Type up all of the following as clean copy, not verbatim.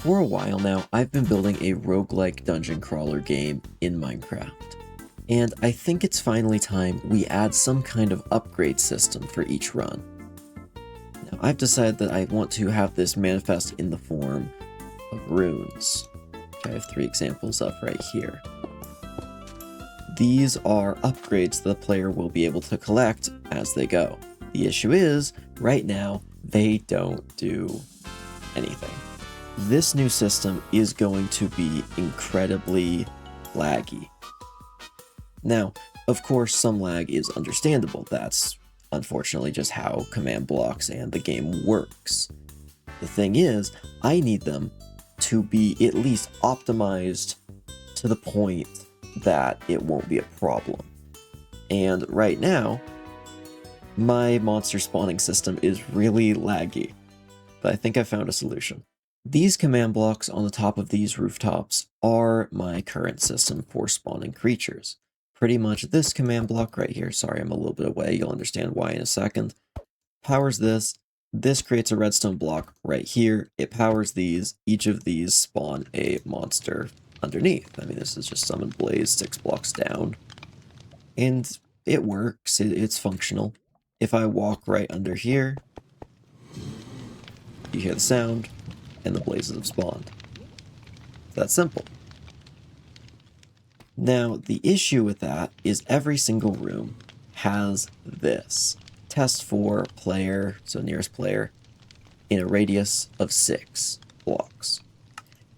For a while now, I've been building a roguelike dungeon crawler game in Minecraft. And I think it's finally time we add some kind of upgrade system for each run. Now, I've decided that I want to have this manifest in the form of runes, which I have 3 examples of right here. These are upgrades the player will be able to collect as they go. The issue is, right now, they don't do anything. This new system is going to be incredibly laggy. Now, of course, some lag is understandable. That's unfortunately just how command blocks and the game works. The thing is, I need them to be at least optimized to the point that it won't be a problem. And right now, my monster spawning system is really laggy, but I think I found a solution. These command blocks on the top of these rooftops are my current system for spawning creatures. Pretty much this command block right here, sorry I'm a little bit away, you'll understand why in a second, powers this. This creates a redstone block right here. It powers these. Each of these spawn a monster underneath. I mean, this is just Summon Blaze 6 blocks down. And it works. It's functional. If I walk right under here, you hear the sound, and the blazes have spawned. That's simple. Now, the issue with that is every single room has this. Test for player, so nearest player, in a radius of 6 blocks.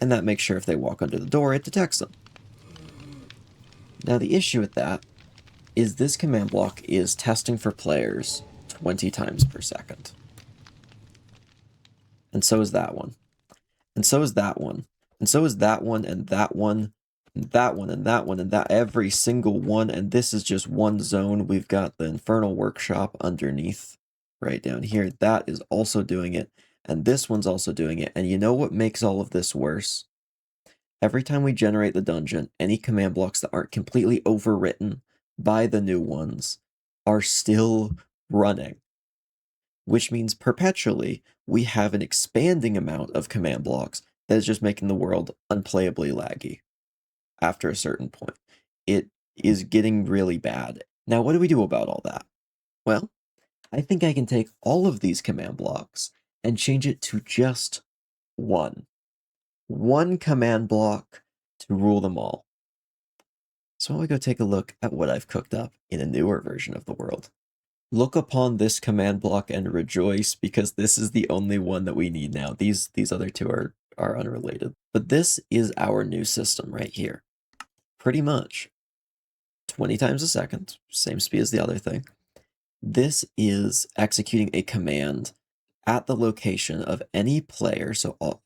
And that makes sure if they walk under the door, it detects them. Now, the issue with that is this command block is testing for players 20 times per second. And so is that one. And so is that one. And so is that one, and that one, and that one, and that one, and that, every single one. And this is just one zone. We've got the Infernal Workshop underneath, right down here. That is also doing it. And this one's also doing it. And you know what makes all of this worse? Every time we generate the dungeon, any command blocks that aren't completely overwritten by the new ones are still running. Which means perpetually we have an expanding amount of command blocks that is just making the world unplayably laggy after a certain point. It is getting really bad. Now, what do we do about all that? Well, I think I can take all of these command blocks and change it to just one. One command block to rule them all. So why don't we go take a look at what I've cooked up in a newer version of the world. Look upon this command block and rejoice, because this is the only one that we need now. These other two are unrelated. But this is our new system right here. Pretty much 20 times a second, same speed as the other thing. This is executing a command at the location of any player, so all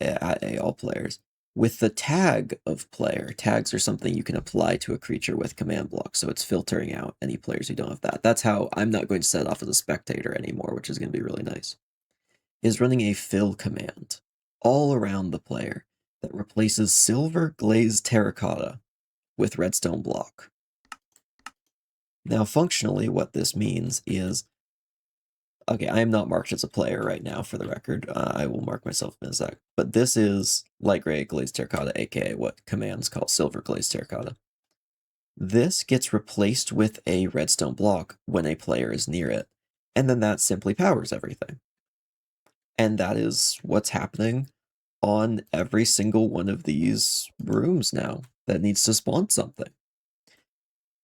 players, with the tag of player. Tags are something you can apply to a creature with command blocks, so it's filtering out any players who don't have that. That's how I'm not going to set it off as a spectator anymore, which is going to be really nice. Is running a fill command all around the player that replaces silver glazed terracotta with redstone block. Now, functionally, what this means is, okay, I am not marked as a player right now, for the record. I will mark myself in a sec. But this is light gray glazed terracotta, aka what commands call silver glazed terracotta. This gets replaced with a redstone block when a player is near it, and then that simply powers everything. And that is what's happening on every single one of these rooms now that needs to spawn something.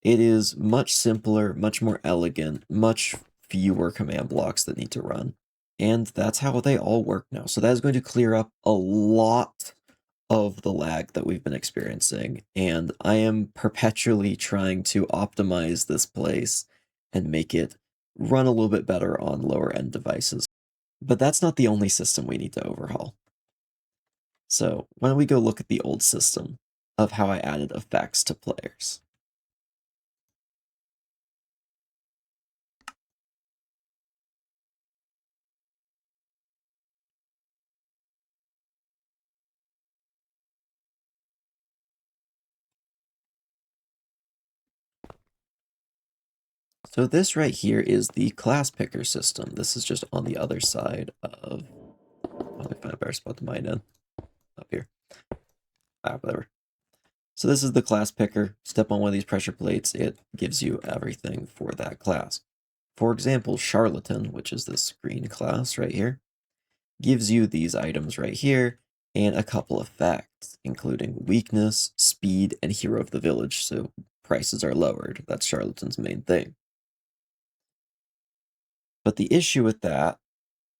It is much simpler, much more elegant, much fewer command blocks that need to run. And that's how they all work now. So that is going to clear up a lot of the lag that we've been experiencing. And I am perpetually trying to optimize this place and make it run a little bit better on lower end devices. But that's not the only system we need to overhaul. So why don't we go look at the old system of how I added effects to players. So this right here is the class picker system. This is just on the other side of... Let me find a better spot to mine in. up here. Whatever. So this is the class picker. Step on one of these pressure plates, it gives you everything for that class. For example, Charlatan, which is this green class right here, gives you these items right here and a couple effects, including weakness, speed, and hero of the village, so prices are lowered. That's Charlatan's main thing. But the issue with that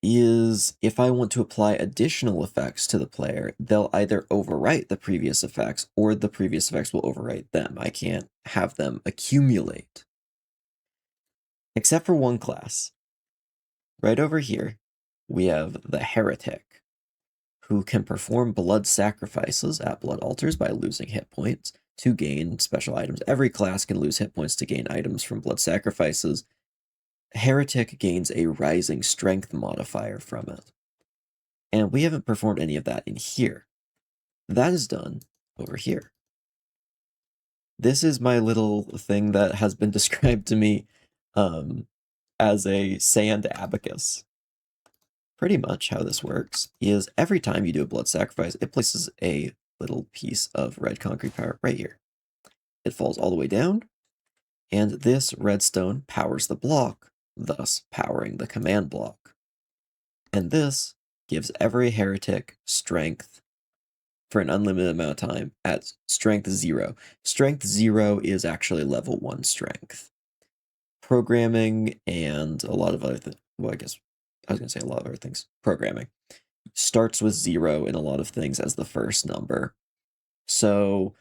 is if I want to apply additional effects to the player, they'll either overwrite the previous effects or the previous effects will overwrite them. I can't have them accumulate. Except for one class. Right over here, we have the Heretic, who can perform blood sacrifices at blood altars by losing hit points to gain special items. Every class can lose hit points to gain items from blood sacrifices. Heretic gains a rising strength modifier from it. And we haven't performed any of that in here. That is done over here. This is my little thing that has been described to me as a sand abacus. Pretty much how this works is every time you do a blood sacrifice, it places a little piece of red concrete power right here. It falls all the way down, and this redstone powers the block, thus powering the command block. And this gives every heretic strength for an unlimited amount of time at strength 0. Strength 0 is actually level 1 strength. Programming and a lot of other things, well, I guess I was going to say a lot of other things. Programming starts with 0 in a lot of things as the first number. So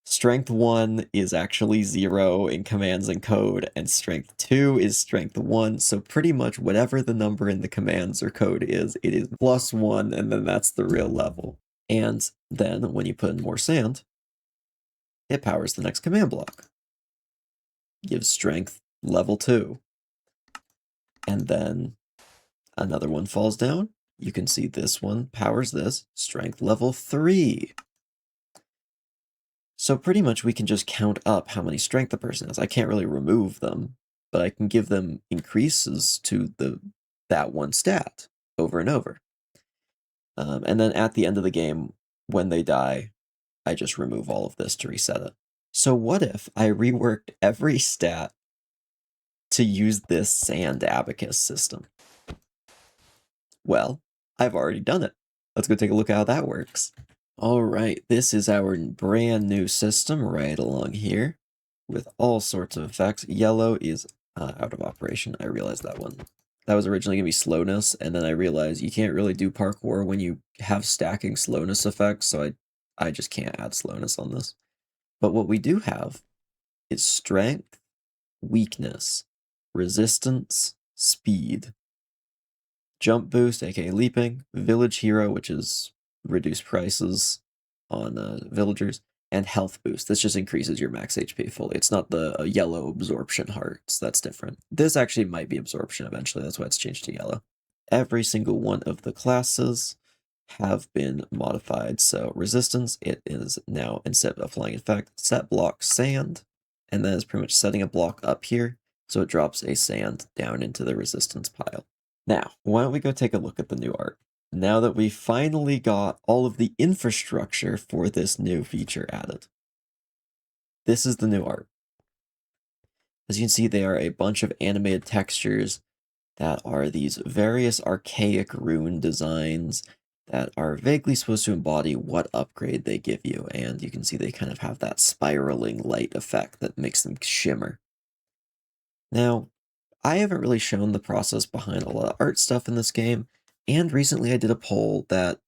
strength 1 is actually 0 in commands and code, and strength 2 is strength 1. So pretty much whatever the number in the commands or code is, it is +1, and then that's the real level. And then when you put in more sand, it powers the next command block. Gives strength level 2. And then another one falls down. You can see this one powers this, strength level 3. So pretty much we can just count up how many strength the person has. I can't really remove them, but I can give them increases to that one stat over and over. And then at the end of the game, when they die, I just remove all of this to reset it. So what if I reworked every stat to use this sand abacus system? Well, I've already done it. Let's go take a look at how that works. All right, this is our brand new system right along here with all sorts of effects. Yellow is out of operation. I realized that one. That was originally going to be slowness, and then I realized you can't really do parkour when you have stacking slowness effects, so I just can't add slowness on this. But what we do have is strength, weakness, resistance, speed, jump boost, aka leaping, village hero, which is reduced prices on villagers, and health boost. This just increases your max HP fully. It's not the yellow absorption hearts. That's different. This actually might be absorption eventually. That's why it's changed to yellow. Every single one of the classes have been modified. So resistance, it is now, instead of applying effect, set block sand, and then it's pretty much setting a block up here, so it drops a sand down into the resistance pile. Now, why don't we go take a look at the new art? Now that we finally got all of the infrastructure for this new feature added. This is the new art. As you can see, they are a bunch of animated textures that are these various archaic rune designs that are vaguely supposed to embody what upgrade they give you, and you can see they kind of have that spiraling light effect that makes them shimmer. Now, I haven't really shown the process behind a lot of art stuff in this game, and recently I did a poll that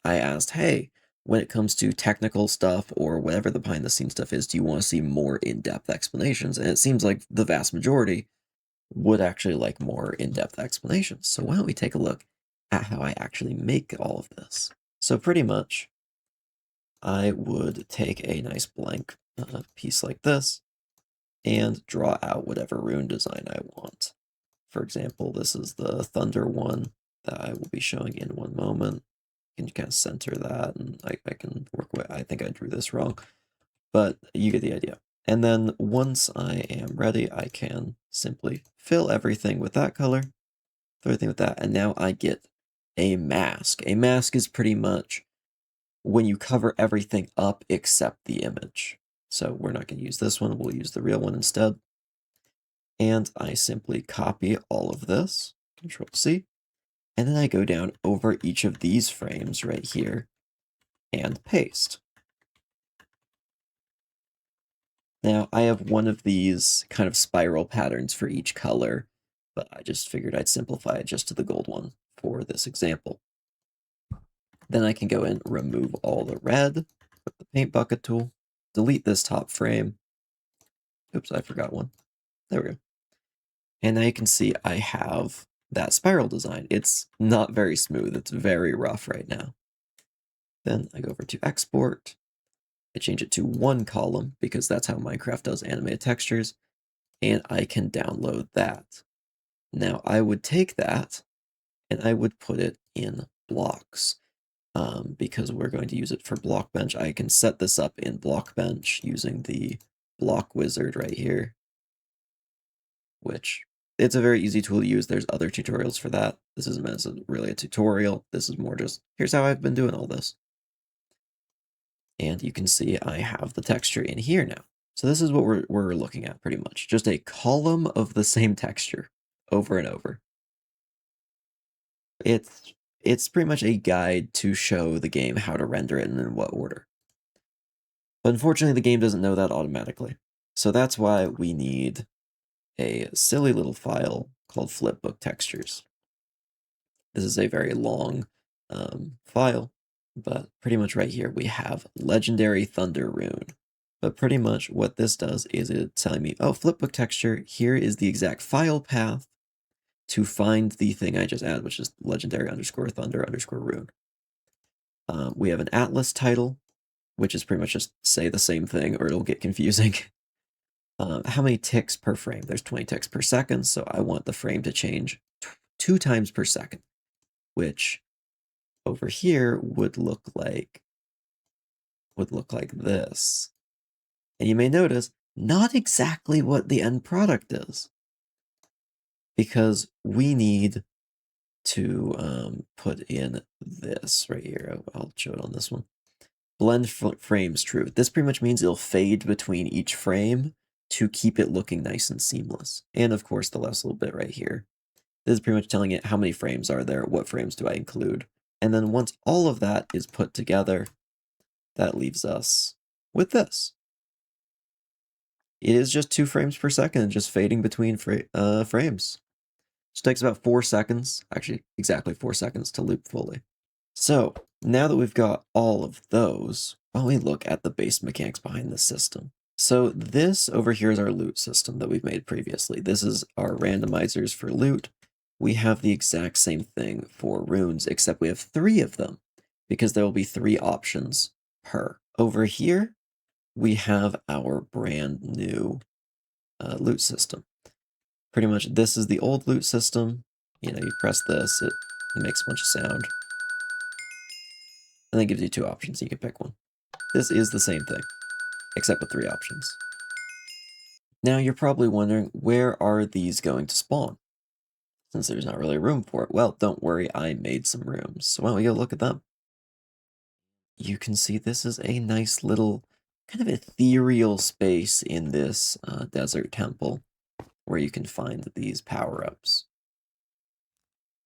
I asked, hey, when it comes to technical stuff or whatever the behind the scenes stuff is, do you want to see more in-depth explanations? And it seems like the vast majority would actually like more in-depth explanations. So why don't we take a look at how I actually make all of this? So pretty much, I would take a nice blank piece like this and draw out whatever rune design I want. For example, this is the thunder one that I will be showing in one moment. You can kind of center that, and I can work with, I think I drew this wrong, but you get the idea. And then once I am ready, I can simply fill everything with that color, fill everything with that, and now I get a mask. A mask is pretty much when you cover everything up except the image. So we're not going to use this one, we'll use the real one instead. And I simply copy all of this, Control C, and then I go down over each of these frames right here and paste. Now I have one of these kind of spiral patterns for each color, but I just figured I'd simplify it just to the gold one for this example. Then I can go and remove all the red with the paint bucket tool, delete this top frame. Oops, I forgot one. There we go. And now you can see I have that spiral design. It's not very smooth. It's very rough right now. Then I go over to export. I change it to one column because that's how Minecraft does animated textures. And I can download that. Now I would take that and I would put it in blocks. Because we're going to use it for Blockbench. I can set this up in Blockbench using the block wizard right here, which it's a very easy tool to use. There's other tutorials for that. This isn't meant as really a tutorial. This is more just, here's how I've been doing all this. And you can see I have the texture in here now. So this is what we're looking at pretty much. Just a column of the same texture over and over. It's pretty much a guide to show the game how to render it and in what order. But unfortunately, the game doesn't know that automatically. So that's why we need a silly little file called flipbook textures. This is a very long file, but pretty much right here we have legendary thunder rune. But pretty much what this does is it's telling me, oh, flipbook texture, here is the exact file path to find the thing I just added, which is legendary underscore thunder underscore rune. We have an atlas title, which is pretty much just say the same thing or it'll get confusing. How many ticks per frame? There's 20 ticks per second, so I want the frame to change 2 times per second, which over here would look like this. And you may notice not exactly what the end product is, because we need to put in this right here. I'll show it on this one. Blend frames true. This pretty much means it'll fade between each frame to keep it looking nice and seamless. And of course, the last little bit right here. This is pretty much telling it how many frames are there, what frames do I include. And then once all of that is put together, that leaves us with this. It is just 2 frames per second, just fading between frames. It takes about 4 seconds, actually exactly 4 seconds to loop fully. So now that we've got all of those, why don't we look at the base mechanics behind this system. So this over here is our loot system that we've made previously. This is our randomizers for loot. We have the exact same thing for runes, except we have 3 of them because there will be 3 options per. Over here, we have our brand new loot system. Pretty much this is the old loot system. You know, you press this, it makes a bunch of sound. And then gives you 2 options, you can pick one. This is the same thing, except with 3 options. Now you're probably wondering, where are these going to spawn? Since there's not really room for it. Well, don't worry, I made some rooms. So why don't we go look at them? You can see this is a nice little kind of ethereal space in this desert temple where you can find these power-ups.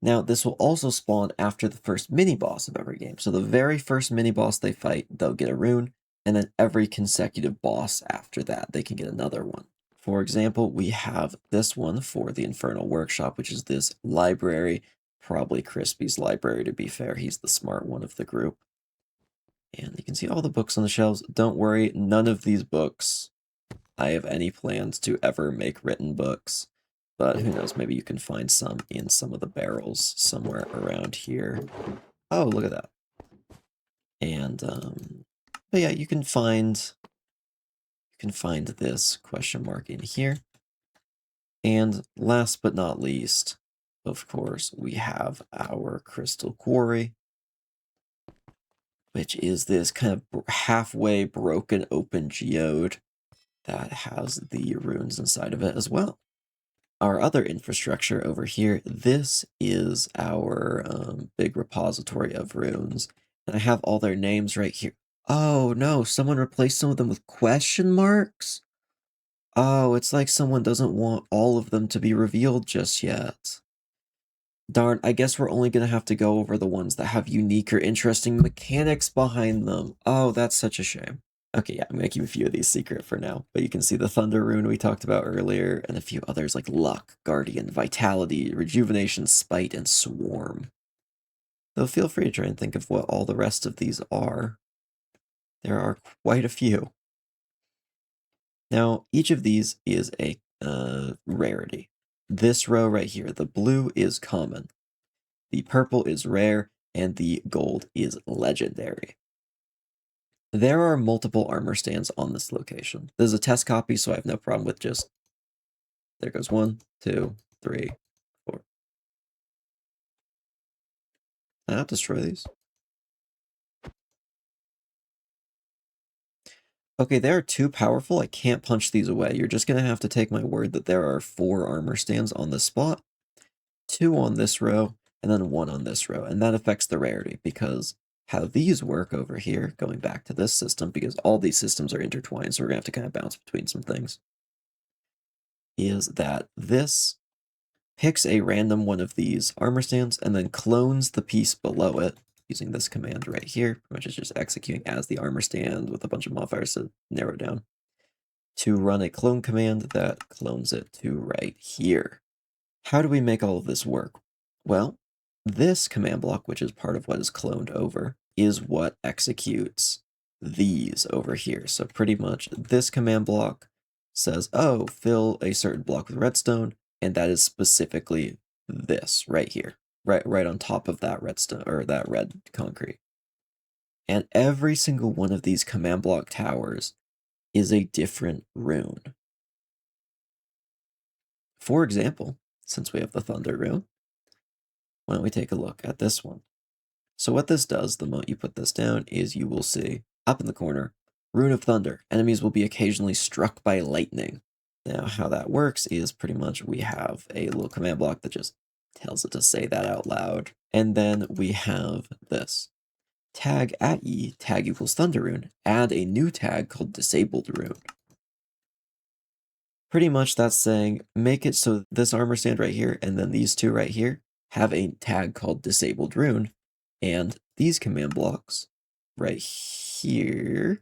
Now, this will also spawn after the first mini-boss of every game. So the very first mini-boss they fight, they'll get a rune, and then every consecutive boss after that, they can get another one. For example, we have this one for the Infernal Workshop, which is this library, probably Crispy's library to be fair. He's the smart one of the group. And you can see all the books on the shelves. Don't worry, none of these books I have any plans to ever make written books. But who knows, maybe you can find some in some of the barrels somewhere around here. Oh, look at that. And, but yeah, you can find this question mark in here. And last but not least, of course, we have our crystal quarry, which is this kind of halfway broken open geode that has the runes inside of it as well. Our other infrastructure over here, this is our big repository of runes. And I have all their names right here. Oh, no, someone replaced some of them with question marks? Oh, it's like someone doesn't want all of them to be revealed just yet. Darn, I guess we're only gonna have to go over the ones that have unique or interesting mechanics behind them. Oh, that's such a shame. Okay, yeah, I'm gonna keep a few of these secret for now, but you can see the Thunder Rune we talked about earlier, and a few others like Luck, Guardian, Vitality, Rejuvenation, Spite, and Swarm. Though feel free to try and think of what all the rest of these are. There are quite a few. Now, each of these is a rarity. This row right here, the blue is common, the purple is rare, and the gold is legendary. There are multiple armor stands on this location. This is a test copy, so I have no problem with just... There goes 1, 2, 3, 4. Can I not destroy these? Okay, they are too powerful. I can't punch these away. You're just going to have to take my word that there are 4 armor stands on this spot, 2 on this row, and then 1 on this row. And that affects the rarity, because how these work over here, going back to this system, because all these systems are intertwined, so we're going to have to kind of bounce between some things, is that this picks a random one of these armor stands and then clones the piece below it using this command right here, which is just executing as the armor stand with a bunch of modifiers to narrow down, to run a clone command that clones it to right here. How do we make all of this work? Well, this command block, which is part of what is cloned over, is what executes these over here. So pretty much this command block says, oh, fill a certain block with redstone, and that is specifically this right here, right on top of that redstone or that red concrete. And every single one of these command block towers is a different rune. For example, since we have the Thunder rune, why don't we take a look at this one? So what this does, the moment you put this down, is you will see, up in the corner, Rune of Thunder. Enemies will be occasionally struck by lightning. Now, how that works is pretty much we have a little command block that just tells it to say that out loud. And then we have this. Tag at E, tag equals Thunder Rune. Add a new tag called Disabled Rune. Pretty much that's saying, make it so this armor stand right here, and then these two right here, have a tag called Disabled Rune. And these command blocks right here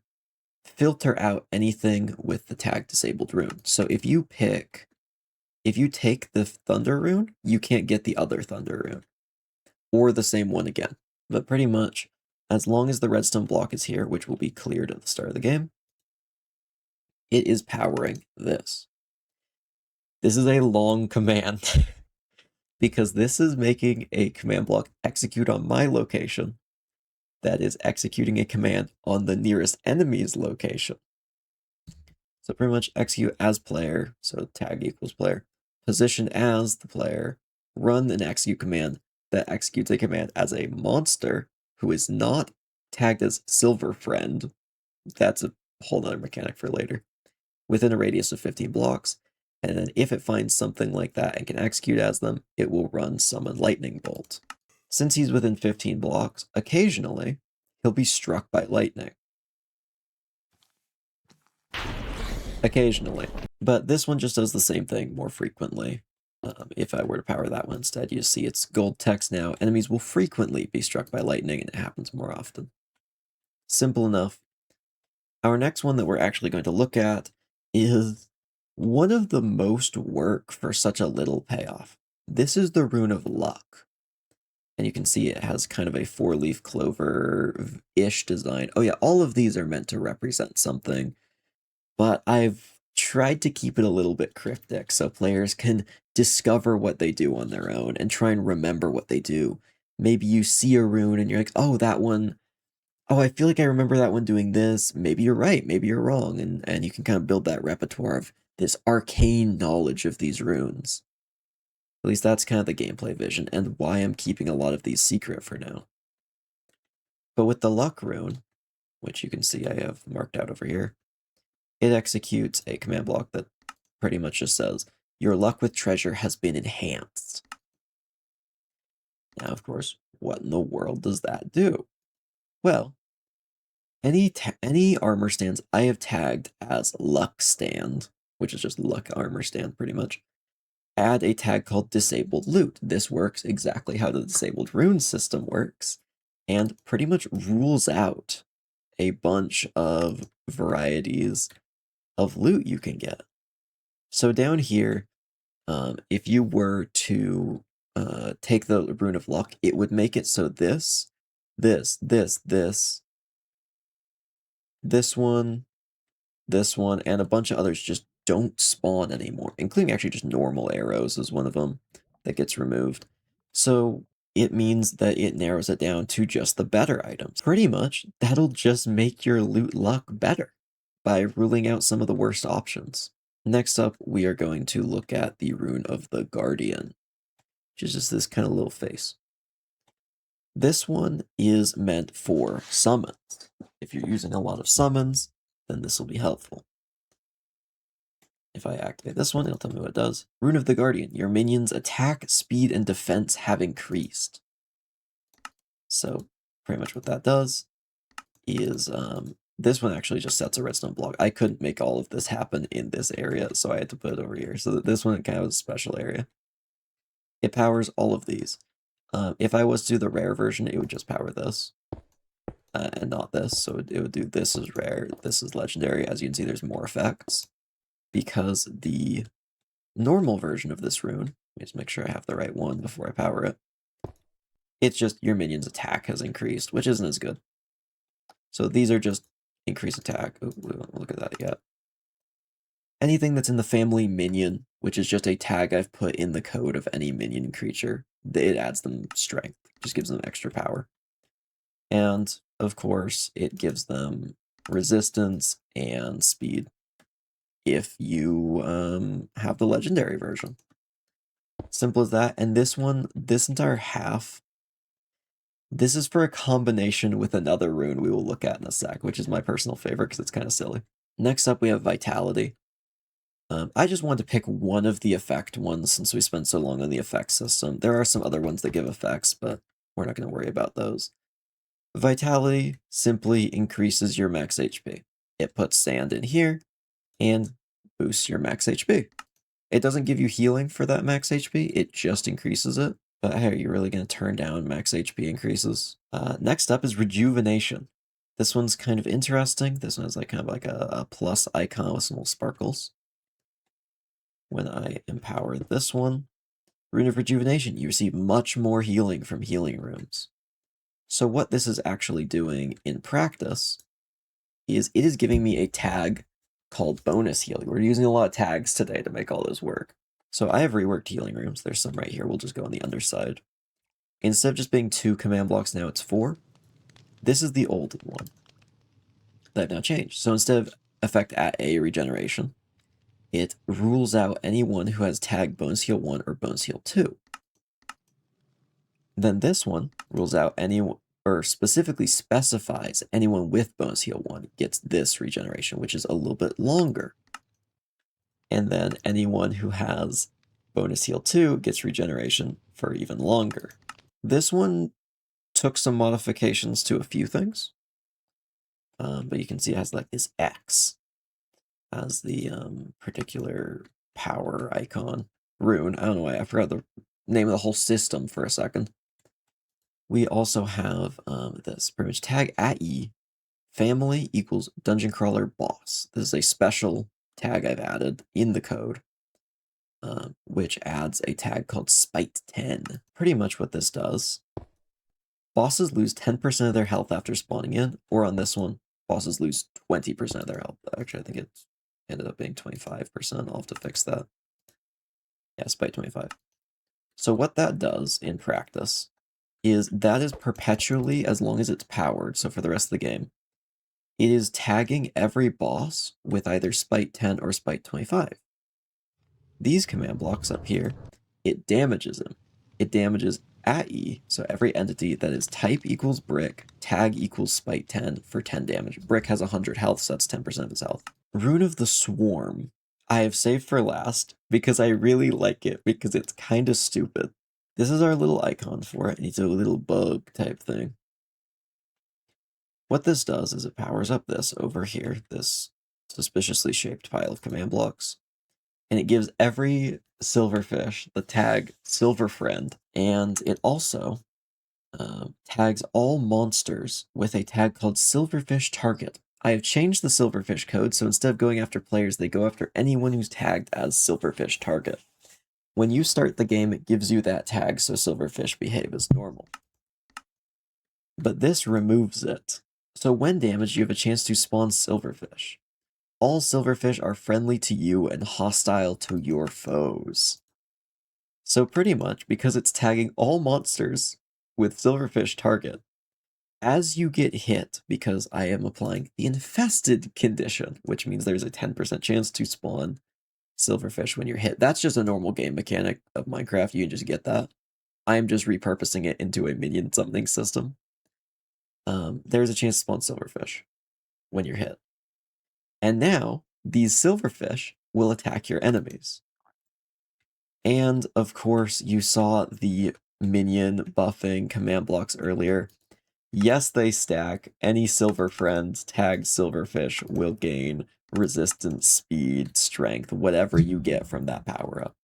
filter out anything with the tag Disabled Rune. So if you take the Thunder Rune, you can't get the other Thunder Rune, or the same one again. But pretty much, as long as the redstone block is here, which will be cleared at the start of the game, it is powering this. This is a long command, because this is making a command block execute on my location that is executing a command on the nearest enemy's location. So pretty much execute as player, so tag equals player, position as the player, run an execute command that executes a command as a monster who is not tagged as Silver Friend. That's a whole nother mechanic for later. Within a radius of 15 blocks, and then if it finds something like that and can execute as them, it will run Summon Lightning Bolt. Since he's within 15 blocks, occasionally, he'll be struck by lightning. Occasionally. But this one just does the same thing more frequently. If I were to power that one instead, you see it's gold text now. Enemies will frequently be struck by lightning, and it happens more often. Simple enough. Our next one that we're actually going to look at is one of the most work for such a little payoff. This is the Rune of Luck. And you can see it has kind of a 4-leaf clover-ish design. Oh yeah, all of these are meant to represent something, but I've tried to keep it a little bit cryptic so players can discover what they do on their own and try and remember what they do. Maybe you see a rune and you're like, oh, that one, oh, I feel like I remember that one doing this. Maybe you're right, maybe you're wrong, and you can kind of build that repertoire of this arcane knowledge of these runes. At least that's kind of the gameplay vision, and why I'm keeping a lot of these secret for now. But with the Luck rune, which you can see I have marked out over here, it executes a command block that pretty much just says, your luck with treasure has been enhanced. Now, of course, what in the world does that do? Well, any armor stands I have tagged as luck stand, which is just luck armor stand pretty much, add a tag called disabled loot. This works exactly how the disabled rune system works and pretty much rules out a bunch of varieties of loot you can get. So down here, if you were to take the rune of luck, it would make it so this one, this one, and a bunch of others just don't spawn anymore, including actually just normal arrows is one of them that gets removed. So it means that it narrows it down to just the better items. Pretty much, that'll just make your loot luck better by ruling out some of the worst options. Next up, we are going to look at the rune of the Guardian, which is just this kind of little face. This one is meant for summons. If you're using a lot of summons, then this will be helpful. If I activate this one, it'll tell me what it does. Rune of the Guardian. Your minions' attack, speed, and defense have increased. So pretty much what that does is this one actually just sets a redstone block. I couldn't make all of this happen in this area, so I had to put it over here. So that this one kind of is a special area. It powers all of these. If I was to do the rare version, it would just power this. And not this, so it would do this is rare, this is legendary. As you can see, there's more effects. Because the normal version of this rune, let me just make sure I have the right one before I power it, it's just your minion's attack has increased, which isn't as good. So these are just increased attack. Oh, we won't look at that yet. Anything that's in the family minion, which is just a tag I've put in the code of any minion creature, it adds them strength, just gives them extra power. And, of course, it gives them resistance and speed if you have the legendary version. Simple as that. And this one, this entire half, this is for a combination with another rune we will look at in a sec, which is my personal favorite because it's kind of silly. Next up, we have Vitality. I just wanted to pick one of the effect ones since we spent so long on the effect system. There are some other ones that give effects, but we're not going to worry about those. Vitality simply increases your max HP. It puts sand in here and boosts your max HP. It doesn't give you healing for that max HP, it just increases it. But hey, are you really going to turn down max HP increases? Next up is Rejuvenation. This one's kind of interesting. This one is like kind of like a plus icon with some little sparkles. When I empower this one, Rune of Rejuvenation, you receive much more healing from healing runes. So what this is actually doing in practice is it is giving me a tag called bonus healing. We're using a lot of tags today to make all this work. So I have reworked healing rooms. There's some right here. We'll just go on the underside. Instead of just being 2 command blocks, now it's 4. This is the old one that I've now changed. So instead of effect at A regeneration, it rules out anyone who has tag bonus heal 1 or bonus heal 2. Then this one rules out anyone, or specifically specifies anyone with bonus heal 1 gets this regeneration, which is a little bit longer. And then anyone who has bonus heal 2 gets regeneration for even longer. This one took some modifications to a few things. But you can see it has like this X as the particular power icon. Rune, I don't know why, I forgot the name of the whole system for a second. We also have this pretty much tag at E, family equals dungeon crawler boss. This is a special tag I've added in the code, which adds a tag called Spite 10. Pretty much what this does, bosses lose 10% of their health after spawning in, or on this one, bosses lose 20% of their health. Actually, I think it ended up being 25%. I'll have to fix that. Yeah, Spite 25. So what that does in practice is that is perpetually, as long as it's powered, so for the rest of the game, it is tagging every boss with either Spite 10 or Spite 25. These command blocks up here, it damages them. It damages at E, so every entity that is type equals brick, tag equals Spite 10 for 10 damage. Brick has 100 health, so that's 10% of his health. Rune of the Swarm, I have saved for last because I really like it because it's kind of stupid. This is our little icon for it, and it's a little bug type thing. What this does is it powers up this over here, this suspiciously shaped pile of command blocks, and it gives every silverfish the tag Silver Friend, and it also tags all monsters with a tag called Silverfish Target. I have changed the Silverfish code, so instead of going after players, they go after anyone who's tagged as Silverfish Target. When you start the game, it gives you that tag so Silverfish behave as normal. But this removes it. So when damaged, you have a chance to spawn Silverfish. All Silverfish are friendly to you and hostile to your foes. So pretty much, because it's tagging all monsters with Silverfish Target, as you get hit, because I am applying the infested condition, which means there's a 10% chance to spawn Silverfish when you're hit. That's just a normal game mechanic of Minecraft. You can just get that. I am just repurposing it into a minion summoning system. There's a chance to spawn Silverfish when you're hit. And now, these Silverfish will attack your enemies. And, of course, you saw the minion buffing command blocks earlier. Yes, they stack. Any silver friend tagged Silverfish will gain resistance, speed, strength, whatever you get from that power-up.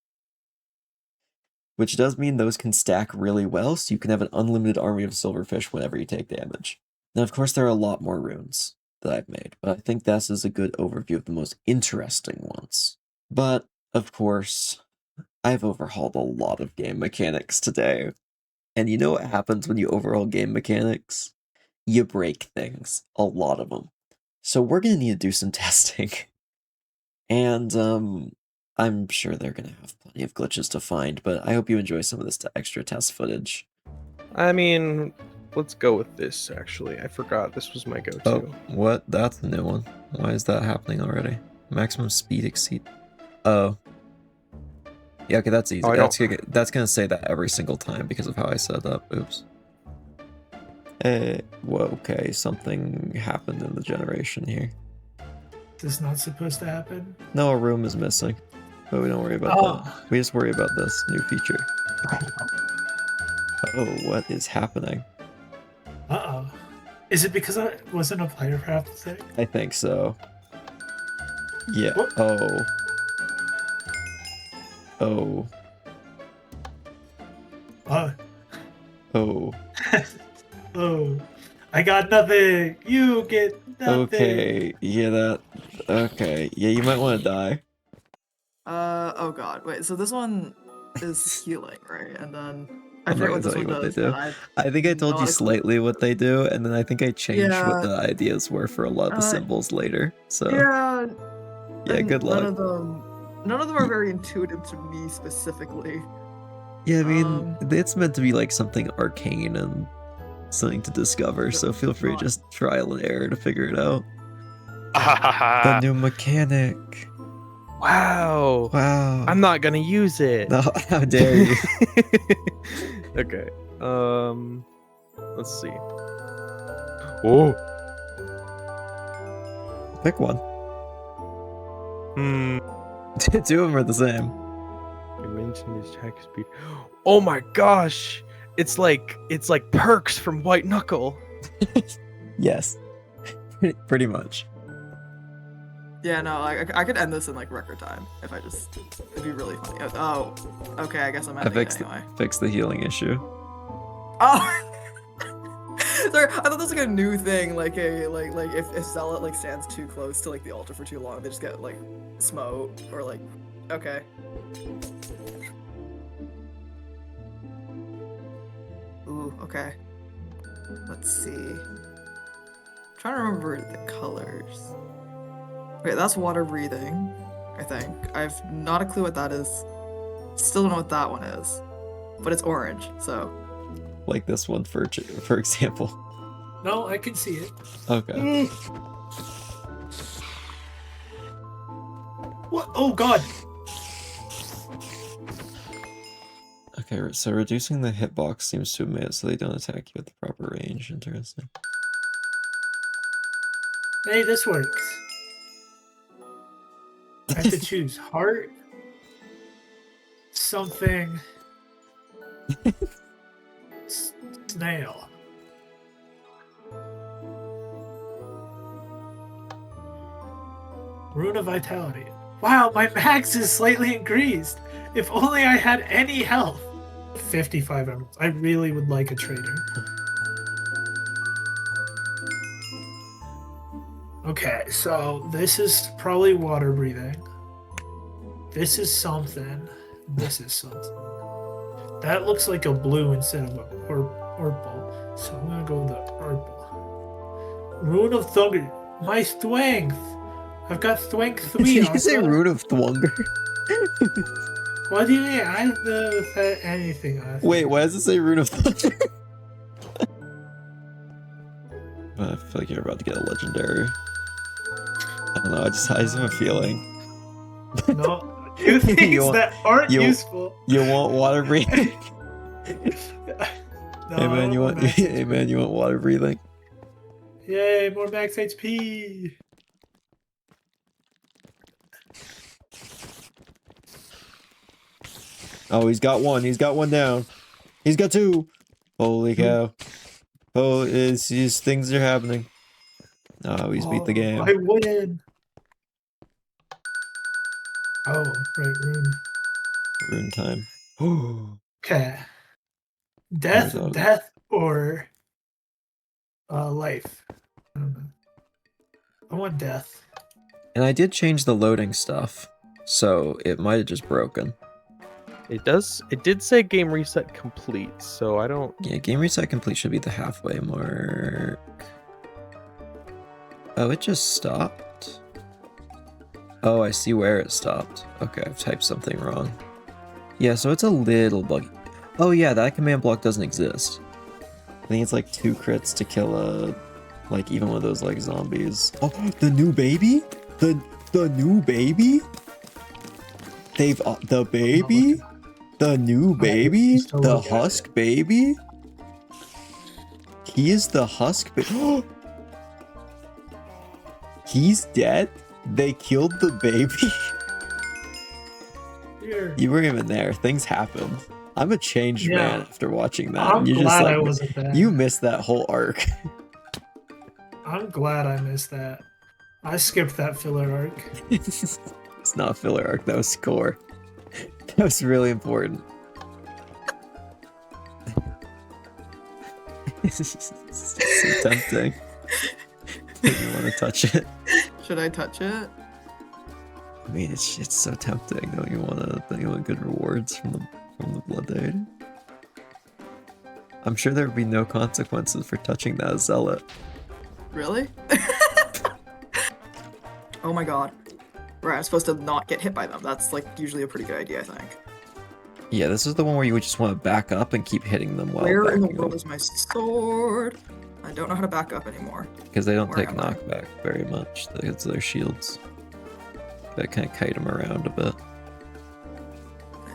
Which does mean those can stack really well, so you can have an unlimited army of Silverfish whenever you take damage. Now, of course, there are a lot more runes that I've made, but I think this is a good overview of the most interesting ones. But, of course, I've overhauled a lot of game mechanics today. And you know what happens when you overhaul game mechanics? You break things. A lot of them. So we're going to need to do some testing. And I'm sure they're going to have plenty of glitches to find, but I hope you enjoy some of this extra test footage. I mean, let's go with this, actually. I forgot this was my go-to. Oh, what? That's a new one. Why is that happening already? Maximum speed exceed. Oh. Yeah, okay, that's easy. Oh, that's gonna say that every single time because of how I set it up. Oops. Whoa, okay, something happened in the generation here. This is not supposed to happen? No, a room is missing. But we don't worry about that. We just worry about this new feature. Oh, what is happening? Uh-oh. Is it because I wasn't a player craft thing? I think so. Yeah. What? Oh. Oh. Oh. Oh. Oh. I got nothing. You get nothing. Okay. Yeah, that. Okay. Yeah, you might want to die. Oh god, wait, so this one is healing, right? And then I I'm not forget what gonna this tell you one what they does. do. But I think I told you slightly what they do, and then I think I changed what Yeah. the ideas were for a lot of the symbols later. So Yeah. yeah, good luck. None of them are very intuitive to me specifically. Yeah, I mean, it's meant to be like something arcane and something to discover, so feel free to just trial and error to figure it out. The new mechanic. Wow. Wow. I'm not gonna use it. No, how dare you? Okay. Let's see. Oh. Pick one. Hmm. Two of them are the same. Dimension is attack speed. Oh my gosh! It's like perks from White Knuckle. Yes. Pretty much. Yeah, no, I could end this in like record time if I just. It'd be really funny. Oh, okay. I guess I'm ending it anyway. Fix the healing issue. Oh. Sorry, I thought that was like a new thing, like if Zealot like stands too close to like the altar for too long, they just get like smote or like. Okay. Ooh, okay. Let's see. I'm trying to remember the colors. Okay, that's water breathing, I think. I've not a clue what that is. Still don't know what that one is. But it's orange, so. Like this one, for example. No, I can see it. Okay. What? Oh god! Okay, so reducing the hitbox seems to have made it so they don't attack you at the proper range. Interesting. Hey, this works. I have to choose heart, something, snail. Rune of Vitality. Wow, my max is slightly increased. If only I had any health. 55 emeralds. I really would like a trader. Okay, so this is probably water breathing. This is something. This is something. That looks like a blue instead of a purple. So I'm gonna go with the purple. Rune of Thunder. My strength. I've got strength 3. Did you say Arthur. Rune of Thwonger? What do you mean? I never said anything. Arthur. Wait, why does it say Rune of Thunder? I feel like you're about to get a legendary. I don't know, I just have a feeling. No, two things You want- that aren't you- useful. You want water breathing? No, Hey man, you want max hey man, you want water breathing? Yay, more max HP. Oh, he's got one. He's got one down. He's got 2. Holy cow. Oh, it's just things are happening. Oh, he's beat the game. I win. Oh, right, rune. Rune time. Oh, Okay. Where's that? Death, or life. I don't know. I want death. and I did change the loading stuff, so it might have just broken. It does. It did say game reset complete, so I don't. Yeah, game reset complete should be the halfway mark. Oh, it just stopped. Oh, I see where it stopped. Okay, I've typed something wrong. Yeah, so it's a little buggy. Oh yeah, that command block doesn't exist. I think it's like 2 crits to kill a, like even one of those like zombies. Oh, the new baby? The new baby? They've the baby? The new baby? just to The look at husk baby? He is the husk baby. He's dead? They killed the baby? Here. You weren't even there. Things happened. I'm a changed Yeah. man after watching that. I'm You glad just like I wasn't there. you missed that whole arc. I'm glad I missed that. I skipped that filler arc. It's not filler arc, that was core. That was really important. It's so tempting. You want to touch it? Should I touch it? I mean, it's so tempting. Don't you want good rewards from the blood aid? I'm sure there would be no consequences for touching that zealot. Really? Oh my god. Right, I'm supposed to not get hit by them. That's like usually a pretty good idea, I think. Yeah, this is the one where you would just want to back up and keep hitting them while Where in the backing world up, is my sword? I don't know how to back up anymore. because they don't where take am I? knockback very much. It's their shields that kind of kite them around a bit.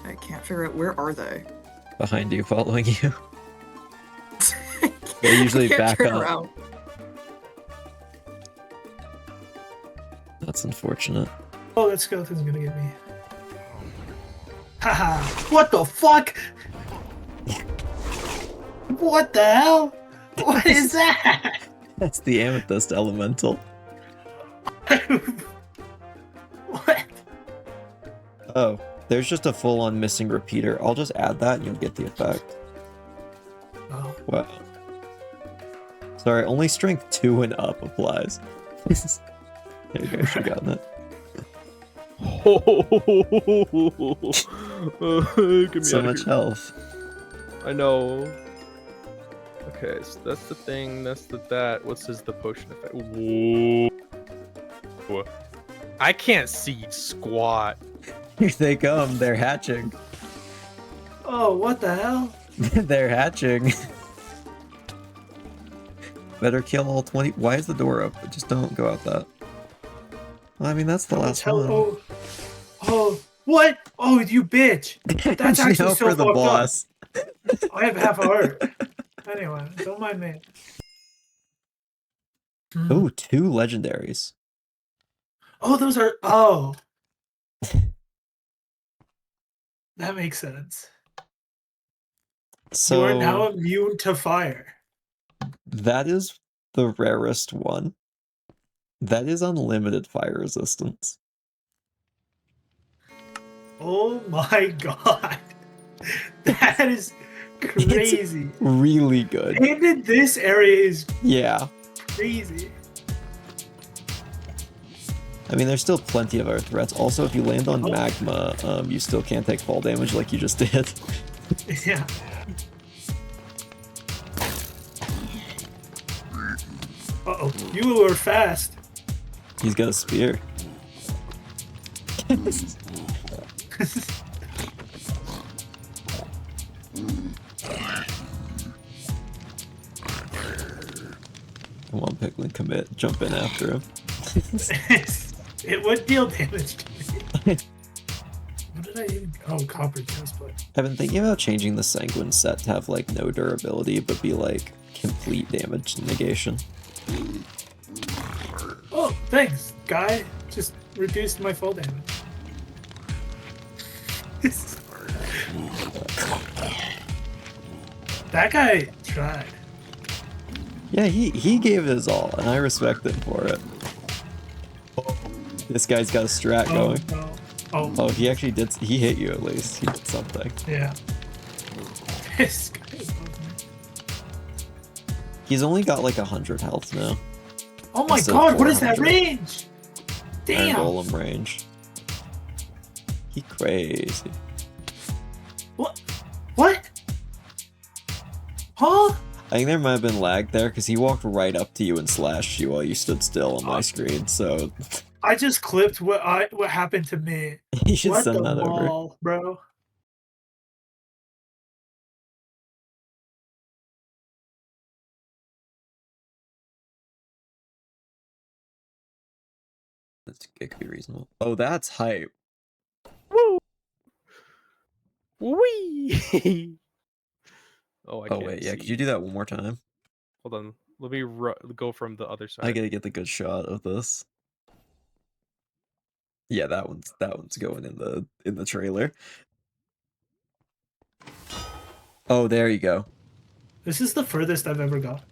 I can't figure out, where are they? Behind you, following you. I They usually can't back turn up. around. That's unfortunate. Oh, that skeleton's gonna get me. Haha. What the fuck? What the hell? What is that? That's the amethyst elemental. What? Oh, there's just a full-on missing repeater. I'll just add that and you'll get the effect. Oh. Wow. Sorry, only strength 2 and up applies. There you go, I should have gotten it. Get me So outta much here. health. I know. Okay, so that's the thing. That's that. What's the potion effect? Whoa. I can't see squat. Here they come, they're hatching. Oh, what the hell? They're hatching. Better kill all 20. Why is the door open? Just don't go out that. Well, I mean, that's the last one. Oh, oh, what? Oh, you bitch! That's Actually, actually hope so for the fucked up. boss. I have half a heart. Anyway, don't mind me. Ooh, 2 legendaries. Oh, those are. Oh. That makes sense. So You are now immune to fire. that is the rarest one. That is unlimited fire resistance. Oh my god. That is crazy. Really good. And then this area is Yeah. crazy. I mean, there's still plenty of other threats. Also, if you land on Oh. magma, you still can't take fall damage like you just did. Yeah. Uh-oh. You were fast. He's got a spear. Come on, Piglin, commit. Jump in after him. It would deal damage to me. What did I even... Oh, copper chestplate. I've been thinking about changing the Sanguine set to have, like, no durability, but be, like, complete damage negation. Oh, thanks, guy. Just reduced my fall damage. That guy tried. Yeah, he gave his all, and I respect him for it. This guy's got a strat going. No. Oh, Oh, he actually did. He hit you at least. He did something. yeah. This guy is awesome. He's only got like 100 health now. Oh my Instead of god, what is that 400. range? Iron Damn. Golem range. He crazy. What? What? Huh? I think there might have been lag there because he walked right up to you and slashed you while you stood still on my screen. So I just clipped what happened to me. you should What send the that over. ball, bro? It could be reasonable. Oh, that's hype. Woo! Wee! Oh, I Oh can't wait, yeah. see. Could you do that one more time? Hold on. Let me go from the other side. I gotta get the good shot of this. Yeah, that one's going in the trailer. Oh, there you go. This is the furthest I've ever got.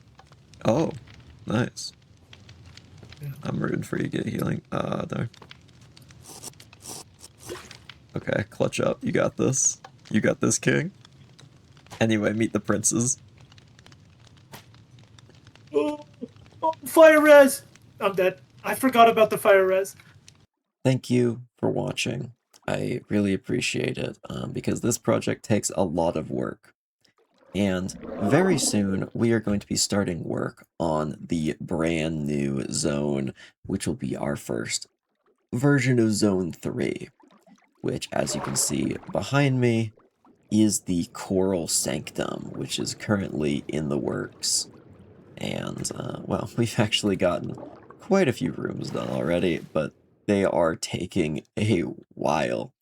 Oh, nice. Yeah. I'm rooting for you to get healing. Darn. Okay, clutch up. You got this. You got this, king. Anyway, meet the princes. Oh, fire res! I'm dead. I forgot about the fire res. Thank you for watching. I really appreciate it because this project takes a lot of work. And very soon, we are going to be starting work on the brand new zone, which will be our first version of Zone 3, which, as you can see behind me, is the Coral Sanctum, which is currently in the works. And, well, we've actually gotten quite a few rooms done already, but they are taking a while.